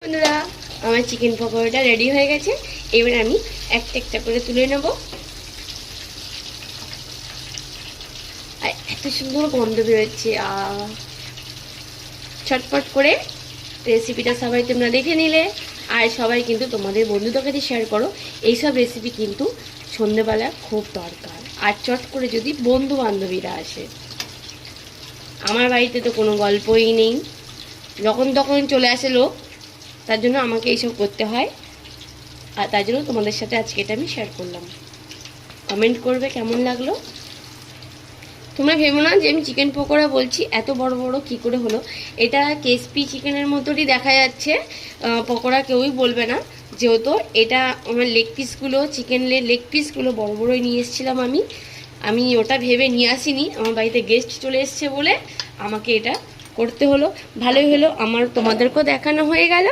বন্ধুরা, আমার chicken পকোড়াটা ready হয়ে গেছে। এবার আমি একটা একটা করে তুলে নেব। আর এত সুন্দর গন্ধ বেরোচ্ছে। ছটফট করে রেসিপিটা সবাই তোমরা দেখে নিলে, আর সবাই কিন্তু তোমাদের বন্ধুদের কাছে শেয়ার করো। এইসব রেসিপি কিন্তু সন্ধ্যেবেলা খুব দরকার, আর চট করে যদি বন্ধু বান্ধবীরা আসে। আমার বাড়িতে তো কোনো গল্পই নেই, যখন তখন চলে আসে লোক, তার জন্য আমাকে এইসব করতে হয়। আর তার জন্য তোমাদের সাথে আজকে এটা আমি শেয়ার করলাম। কমেন্ট করবে কেমন লাগলো। তোমরা ভেবো না যে আমি চিকেন পকোড়া বলছি, এত বড় বড় কি করে হলো। এটা কেএসপি চিকেনের মতোই দেখা যাচ্ছে, পকোড়া কেউই বলবে না। যেহেতু এটা আমার লেগ পিসগুলো, চিকেনের লেগ পিসগুলো বড় বড়ই নিয়ে এসেছিলাম আমি ওটা ভেবে নিয়ে আসিনি। আমার বাড়িতে গেস্ট চলে এসছে বলে আমাকে এটা করতে হলো। ভালোই হলো, আমার তোমাদেরকেও দেখানো হয়ে গেল।